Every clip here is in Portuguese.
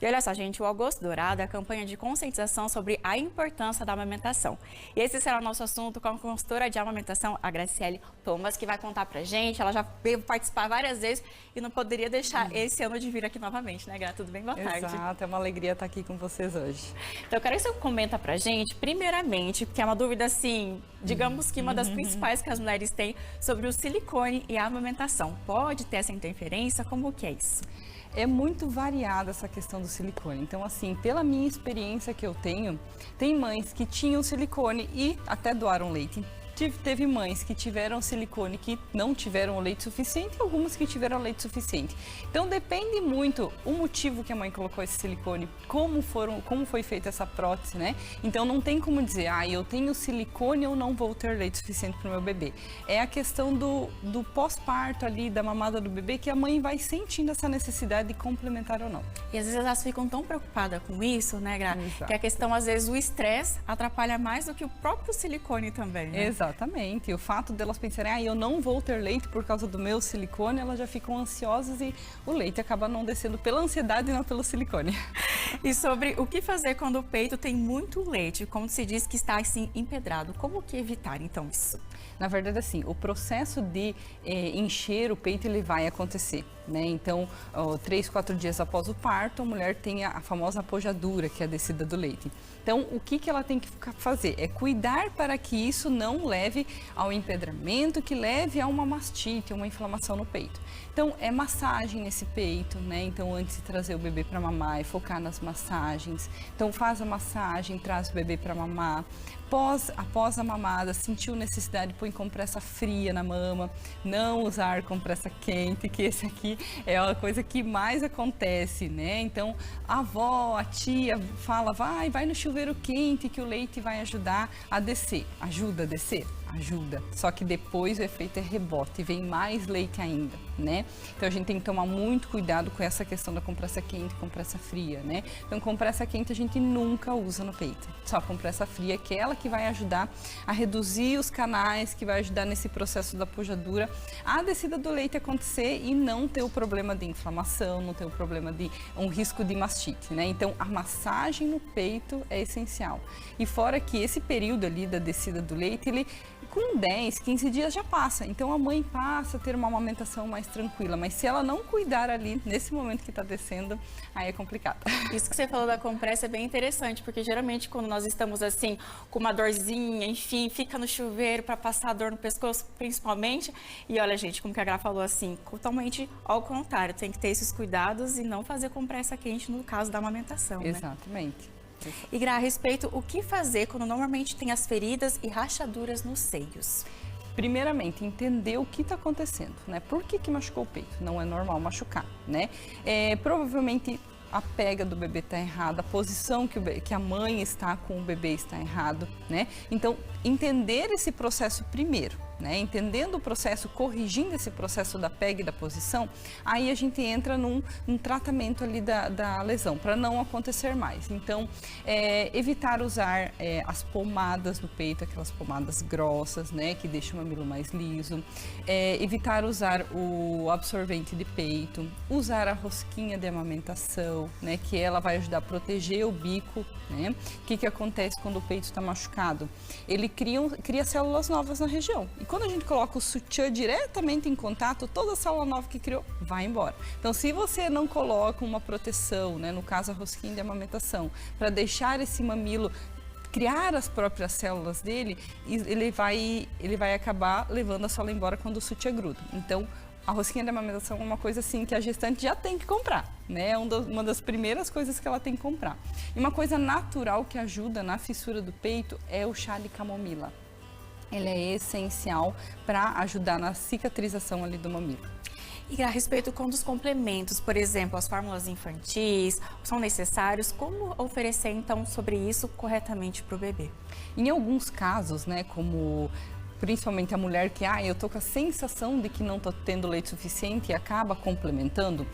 E olha só, gente, o Agosto Dourado é a campanha de conscientização sobre a importância da amamentação. E esse será o nosso assunto com a consultora de amamentação, a Graciele Thomas, que vai contar pra gente. Ela já veio participar várias vezes e não poderia deixar esse ano de vir aqui novamente, né, Gra? Tudo bem? Boa tarde. Exato, é uma alegria estar aqui com vocês hoje. Então, eu quero que você comenta pra gente, primeiramente, porque é uma dúvida, assim, digamos que uma das principais que as mulheres têm sobre o silicone e a amamentação. Pode ter essa interferência? Como que é isso? É muito variada essa questão do silicone. Então, assim, pela minha experiência que eu tenho, tem mães que tinham silicone e até doaram leite. Teve mães que tiveram silicone que não tiveram o leite suficiente e algumas que tiveram leite suficiente. Então depende muito o motivo que a mãe colocou esse silicone, como foi feita essa prótese, né? Então não tem como dizer, eu tenho silicone, eu não vou ter leite suficiente para o meu bebê. É a questão do pós-parto ali, da mamada do bebê, que a mãe vai sentindo essa necessidade de complementar ou não. E às vezes elas ficam tão preocupadas com isso, né, Gra? Exato. Que a questão, às vezes, o estresse atrapalha mais do que o próprio silicone também, né? Exatamente. E o fato delas pensarem, eu não vou ter leite por causa do meu silicone, elas já ficam ansiosas e o leite acaba não descendo pela ansiedade e não pelo silicone. E sobre o que fazer quando o peito tem muito leite, como se diz que está assim empedrado, como que evitar então isso? Na verdade, assim, o processo de encher o peito ele vai acontecer, né? Então, 3, 4 dias após o parto, a mulher tem a famosa apojadura, que é a descida do leite. Então, o que ela tem que fazer? É cuidar para que isso não leve ao empedramento, que leve a uma mastite, uma inflamação no peito. Então, é massagem nesse peito, né? Então, antes de trazer o bebê para mamar, é focar nas massagens. Então, faz a massagem, traz o bebê para mamar. Após a mamada, sentiu necessidade, põe compressa fria na mama, não usar compressa quente, que esse aqui é a coisa que mais acontece, né? Então, a avó, a tia fala, vai no chuveiro quente que o leite vai ajudar a descer. Ajuda a descer? Ajuda. Só que depois o efeito é rebote, vem mais leite ainda, né? Então a gente tem que tomar muito cuidado com essa questão da compressa quente e compressa fria, né? Então compressa quente a gente nunca usa no peito. Só compressa fria, que é ela que vai ajudar a reduzir os canais, que vai ajudar nesse processo da apojadura, a descida do leite acontecer e não ter o problema de inflamação, não ter o problema de um risco de mastite, né? Então a massagem no peito é essencial. E fora que esse período ali da descida do leite, ele com 10, 15 dias já passa. Então a mãe passa a ter uma amamentação mais tranquila, mas se ela não cuidar ali, nesse momento que está descendo, aí é complicado. Isso que você falou da compressa é bem interessante, porque geralmente quando nós estamos assim, com uma dorzinha, enfim, fica no chuveiro para passar a dor no pescoço, principalmente. E olha, gente, como que a Gra falou assim, totalmente ao contrário, tem que ter esses cuidados e não fazer compressa quente no caso da amamentação, né? Exatamente. E Gra, a respeito, o que fazer quando normalmente tem as feridas e rachaduras nos seios? Primeiramente, entender o que está acontecendo, né? Por que machucou o peito? Não é normal machucar, né? Provavelmente a pega do bebê está errada, a posição que a mãe está com o bebê está errado, né? Então, entender esse processo primeiro, né? Entendendo o processo, corrigindo esse processo da pega e da posição, aí a gente entra num tratamento ali da lesão, para não acontecer mais. Então, evitar usar as pomadas do peito, aquelas pomadas grossas, né? Que deixam o mamilo mais liso. Evitar usar o absorvente de peito, usar a rosquinha de amamentação, né? Que ela vai ajudar a proteger o bico, né? O que acontece quando o peito está machucado? Ele cria células novas na região. E quando a gente coloca o sutiã diretamente em contato, toda a célula nova que criou vai embora. Então, se você não coloca uma proteção, né, no caso a rosquinha de amamentação, para deixar esse mamilo criar as próprias células dele, ele vai acabar levando a célula embora quando o sutiã gruda. Então, a rosquinha de amamentação é uma coisa assim que a gestante já tem que comprar, né? É uma das primeiras coisas que ela tem que comprar. E uma coisa natural que ajuda na fissura do peito é o chá de camomila. Ele é essencial para ajudar na cicatrização ali do mamilo. E a respeito dos complementos, por exemplo, as fórmulas infantis, são necessários? Como oferecer, então, sobre isso corretamente para o bebê? Em alguns casos, né, como principalmente a mulher que, eu tô com a sensação de que não tô tendo leite suficiente e acaba complementando,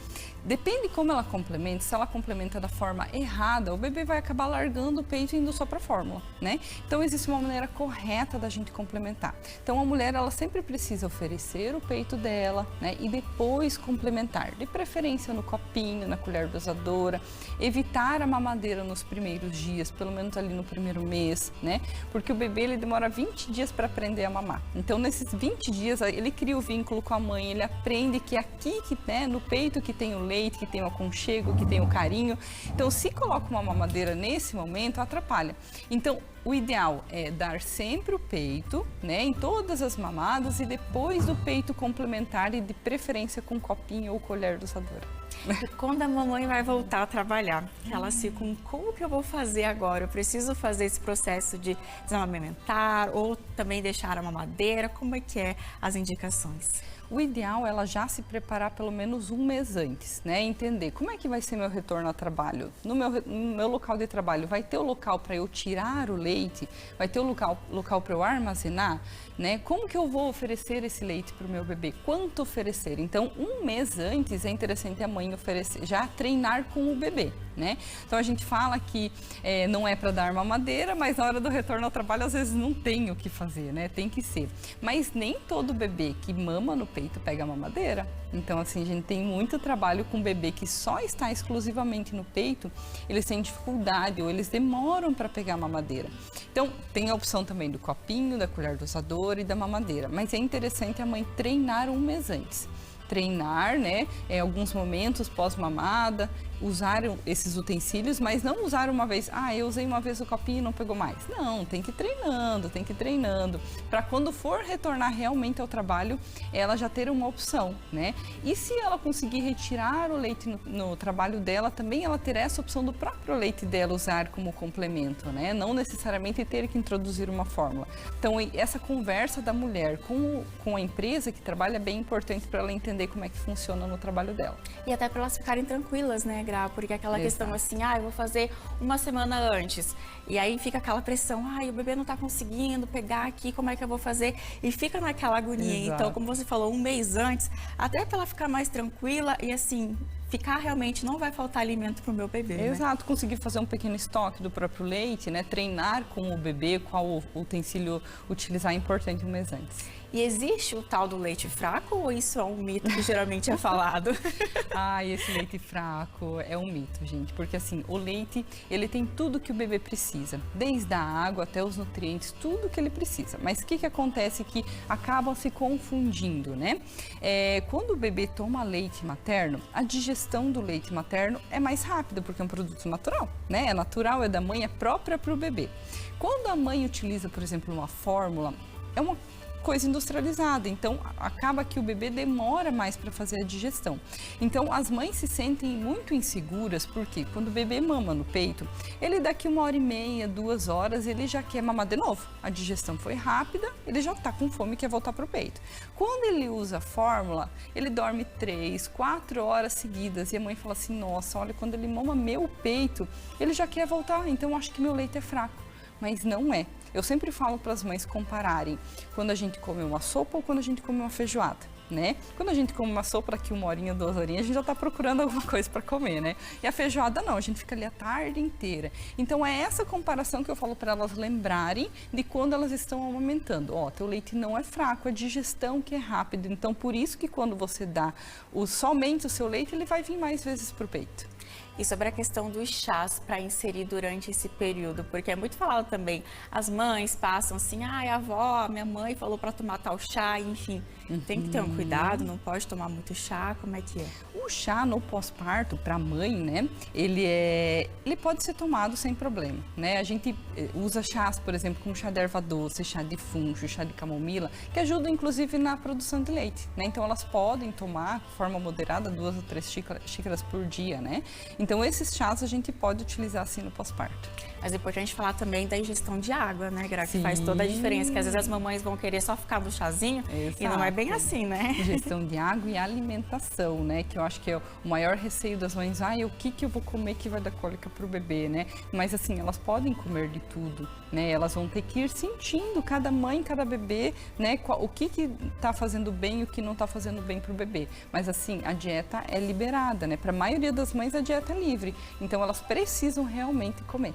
Depende como ela complementa. Se ela complementa da forma errada, o bebê vai acabar largando o peito e indo só para a fórmula, né? Então existe uma maneira correta da gente complementar. Então a mulher, ela sempre precisa oferecer o peito dela, né? E depois complementar, de preferência no copinho, na colher dosadora, evitar a mamadeira nos primeiros dias, pelo menos ali no primeiro mês, né? Porque o bebê, ele demora 20 dias para aprender a mamar. Então nesses 20 dias ele cria o vínculo com a mãe, ele aprende que aqui, que, né, no peito que tem o leite, que tem o aconchego, que tem o carinho. Então, se coloca uma mamadeira nesse momento, atrapalha. Então, o ideal é dar sempre o peito, né, em todas as mamadas e depois do peito complementar e de preferência com copinho ou colher dosadora. E quando a mamãe vai voltar a trabalhar, elas ficam, como que eu vou fazer agora? Eu preciso fazer esse processo de desamamentar ou também deixar a mamadeira? Como é que é as indicações? O ideal é ela já se preparar pelo menos um mês antes, né? Entender como é que vai ser meu retorno ao trabalho. No meu local de trabalho, vai ter o local para eu tirar o leite? Vai ter o local para eu armazenar? Né? Como que eu vou oferecer esse leite para o meu bebê? Quanto oferecer? Então, um mês antes é interessante a mãe oferecer, já treinar com o bebê, né? Então, a gente fala que não é para dar mamadeira, mas na hora do retorno ao trabalho, às vezes não tem o que fazer, né? Tem que ser. Mas nem todo bebê que mama no peito pega mamadeira. Então, assim, a gente tem muito trabalho com bebê que só está exclusivamente no peito, eles têm dificuldade ou eles demoram para pegar a mamadeira. Então, tem a opção também do copinho, da colher dosadora e da mamadeira, mas é interessante a mãe treinar um mês antes. Treinar, né, em alguns momentos pós-mamada, usar esses utensílios, mas não usar uma vez, eu usei uma vez o copinho e não pegou mais. Não, tem que ir treinando, para quando for retornar realmente ao trabalho, ela já ter uma opção, né? E se ela conseguir retirar o leite no trabalho dela, também ela ter essa opção do próprio leite dela usar como complemento, né? Não necessariamente ter que introduzir uma fórmula. Então, essa conversa da mulher com a empresa que trabalha é bem importante para ela entender como é que funciona no trabalho dela. E até para elas ficarem tranquilas, né, Gra? Porque aquela questão assim, eu vou fazer uma semana antes. E aí fica aquela pressão, o bebê não tá conseguindo pegar aqui, como é que eu vou fazer? E fica naquela agonia. Exato. Então, como você falou, um mês antes, até para ela ficar mais tranquila e assim, ficar realmente, não vai faltar alimento para o meu bebê. Exato, né? Conseguir fazer um pequeno estoque do próprio leite, né? Treinar com o bebê, qual utensílio utilizar é importante um mês antes. E existe o tal do leite fraco ou isso é um mito que geralmente é falado? Esse leite fraco é um mito, gente, porque assim, o leite, ele tem tudo que o bebê precisa, desde a água até os nutrientes, tudo que ele precisa. Mas o que acontece que acabam se confundindo, né? Quando o bebê toma leite materno, a digestão do leite materno é mais rápida, porque é um produto natural, né? É natural, é da mãe, é própria para o bebê. Quando a mãe utiliza, por exemplo, uma fórmula, é uma coisa industrializada, então acaba que o bebê demora mais para fazer a digestão. Então as mães se sentem muito inseguras, porque quando o bebê mama no peito, ele daqui 1h30, 2 horas, ele já quer mamar de novo. A digestão foi rápida, ele já está com fome e quer voltar para o peito. Quando ele usa a fórmula, ele dorme 3, 4 horas seguidas e a mãe fala assim, nossa, olha, quando ele mama meu peito, ele já quer voltar, então acho que meu leite é fraco. Mas não é. Eu sempre falo para as mães compararem quando a gente come uma sopa ou quando a gente come uma feijoada, né? Quando a gente come uma sopa daqui 1 horinha, 2 horinhas, a gente já está procurando alguma coisa para comer, né? E a feijoada não, a gente fica ali a tarde inteira. Então é essa comparação que eu falo para elas lembrarem de quando elas estão amamentando. Teu leite não é fraco, a digestão que é rápida. Então por isso que quando você dá somente o seu leite, ele vai vir mais vezes para o peito. E sobre a questão dos chás para inserir durante esse período, porque é muito falado também, as mães passam assim, a avó, minha mãe falou para tomar tal chá, enfim, tem que ter um cuidado, não pode tomar muito chá, como é que é? O chá no pós-parto para a mãe, né, ele pode ser tomado sem problema, né? A gente usa chás, por exemplo, como chá de erva doce, chá de funcho, chá de camomila, que ajudam inclusive na produção de leite, né? Então elas podem tomar de forma moderada 2 ou 3 xícaras por dia, né? Então, esses chás a gente pode utilizar assim no pós-parto. Mas é importante falar também da ingestão de água, né, Gra? Que faz toda a diferença, que às vezes as mamães vão querer só ficar no chazinho. Exato. E não é bem assim, né? Ingestão de água e alimentação, né? Que eu acho que é o maior receio das mães. O que eu vou comer que vai dar cólica pro bebê, né? Mas assim, elas podem comer de tudo, né? Elas vão ter que ir sentindo, cada mãe, cada bebê, né? O que tá fazendo bem e o que não tá fazendo bem pro bebê. Mas assim, a dieta é liberada, né? Para a maioria das mães, a dieta é livre. Então, elas precisam realmente comer.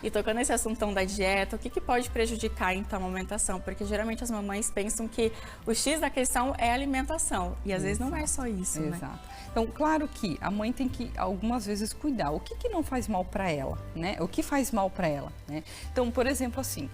E tocando nesse assunto da dieta, o que pode prejudicar então a amamentação? Porque geralmente as mamães pensam que o X da questão é a alimentação. E às vezes não é só isso, né? Exato. Então, claro que a mãe tem que algumas vezes cuidar. O que não faz mal para ela, né? O que faz mal para ela, né? Então, por exemplo, assim,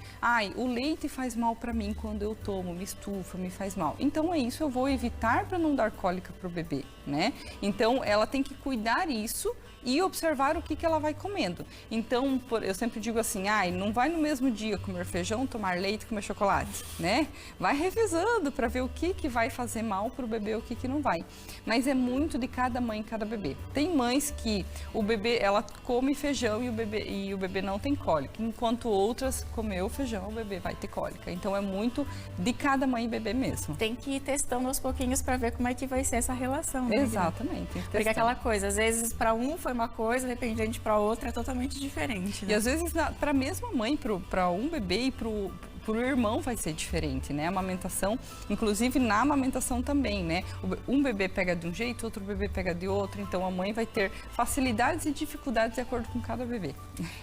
o leite faz mal para mim quando eu tomo, me estufa, me faz mal. Então, é isso, eu vou evitar para não dar cólica pro bebê, né? Então, ela tem que cuidar isso e observar o que ela vai comendo. Então, eu sempre digo assim, não vai no mesmo dia comer feijão, tomar leite, comer chocolate, né? Vai revisando para ver o que vai fazer mal para o bebê e o que não vai. Mas é muito de cada mãe e cada bebê. Tem mães que o bebê, ela come feijão e o bebê não tem cólica, enquanto outras comeu feijão, o bebê vai ter cólica. Então, é muito de cada mãe e bebê mesmo. Tem que ir testando aos pouquinhos para ver como é que vai ser essa relação, né? Exatamente. Porque aquela coisa, às vezes para um foi uma coisa, dependente para outra é totalmente diferente, né? E às vezes para a mesma mãe, para um bebê e para o irmão vai ser diferente, né? A amamentação, inclusive na amamentação também, né? Um bebê pega de um jeito, outro bebê pega de outro, então a mãe vai ter facilidades e dificuldades de acordo com cada bebê.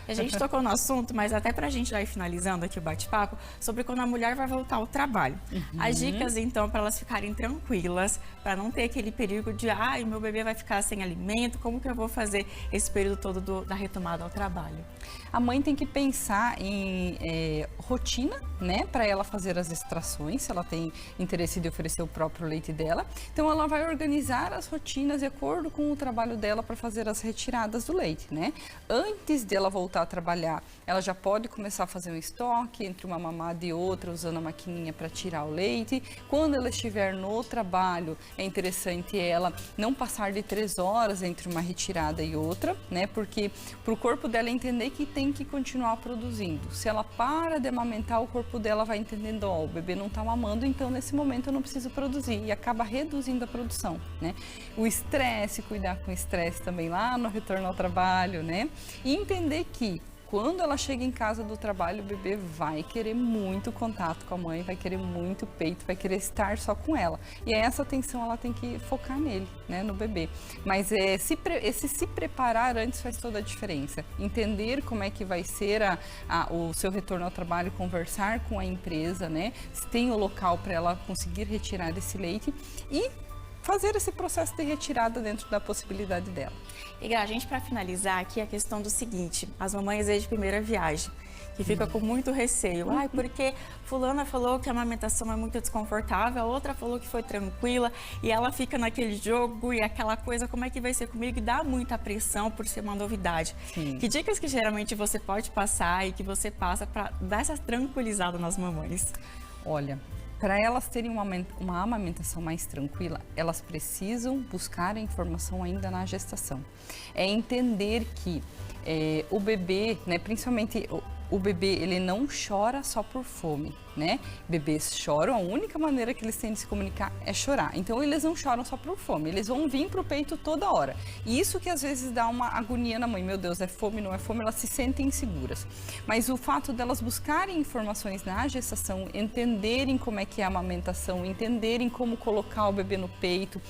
A gente tocou no assunto, mas até pra gente já ir finalizando aqui o bate-papo, sobre quando a mulher vai voltar ao trabalho. As dicas, então, para elas ficarem tranquilas, para não ter aquele perigo de, meu bebê vai ficar sem alimento, como que eu vou fazer esse período todo da retomada ao trabalho? A mãe tem que pensar em rotina, né, para ela fazer as extrações, se ela tem interesse de oferecer o próprio leite dela. Então, ela vai organizar as rotinas de acordo com o trabalho dela para fazer as retiradas do leite, né? Antes de ela voltar a trabalhar, ela já pode começar a fazer um estoque entre uma mamada e outra, usando a maquininha para tirar o leite. Quando ela estiver no trabalho, é interessante ela não passar de 3 horas entre uma retirada e outra, né? Porque para o corpo dela entender que tem que continuar produzindo. Se ela para de amamentar, o corpo dela vai entendendo, o bebê não está mamando, então nesse momento eu não preciso produzir, e acaba reduzindo a produção, né? O estresse, cuidar com o estresse também lá no retorno ao trabalho, né? E entender que quando ela chega em casa do trabalho, o bebê vai querer muito contato com a mãe, vai querer muito peito, vai querer estar só com ela. E essa atenção ela tem que focar nele, né, no bebê. Mas se preparar antes faz toda a diferença. Entender como é que vai ser o seu retorno ao trabalho, conversar com a empresa, né, se tem o local para ela conseguir retirar esse leite e fazer esse processo de retirada dentro da possibilidade dela. E a gente, para finalizar aqui, a questão do seguinte, as mamães de primeira viagem, que fica com muito receio. Porque fulana falou que a amamentação é muito desconfortável, a outra falou que foi tranquila, e ela fica naquele jogo e aquela coisa, como é que vai ser comigo? E dá muita pressão por ser uma novidade. Sim. Que dicas que geralmente você pode passar e que você passa para dar essa tranquilizada nas mamães? Olha, para elas terem uma amamentação mais tranquila, elas precisam buscar a informação ainda na gestação. É entender que o bebê, né, principalmente o bebê, ele não chora só por fome, né? Bebês choram, a única maneira que eles têm de se comunicar é chorar. Então, eles não choram só por fome, eles vão vir pro peito toda hora. E isso que às vezes dá uma agonia na mãe, meu Deus, é fome, não é fome, elas se sentem inseguras. Mas o fato delas buscarem informações na gestação, entenderem como é que é a amamentação, entenderem como colocar o bebê no peito,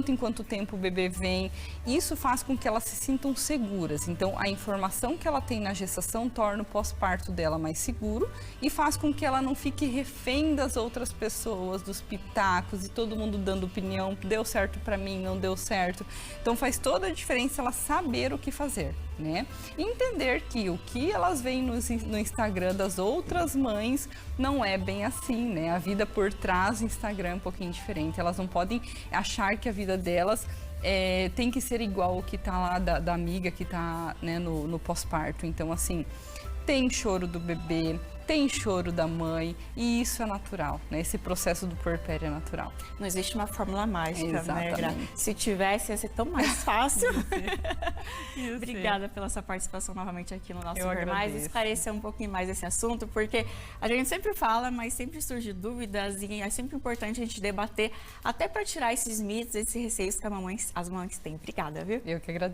em quanto tempo o bebê vem, isso faz com que elas se sintam seguras. Então, a informação que ela tem na gestação torna o pós-parto dela mais seguro e faz com que ela não fique refém das outras pessoas, dos pitacos e todo mundo dando opinião, deu certo para mim, não deu certo. Então, faz toda a diferença ela saber o que fazer, né? E entender que o que elas veem no Instagram das outras mães não é bem assim, né? A vida por trás do Instagram é um pouquinho diferente. Elas não podem achar que a vida delas tem que ser igual o que tá lá da amiga que tá, né, no pós-parto. Então, assim, tem choro do bebê, tem choro da mãe, e isso é natural, né? Esse processo do puerpério é natural. Não existe uma fórmula mágica, né, Gra? Exatamente. Se tivesse, ia ser tão mais fácil. Isso. Obrigada pela sua participação novamente aqui no nosso Eu Ver Mais, agradeço. esclarecer um pouquinho mais esse assunto, porque a gente sempre fala, mas sempre surge dúvidas e é sempre importante a gente debater, até para tirar esses mitos, esses receios que as mamães têm. Obrigada, viu? Eu que agradeço.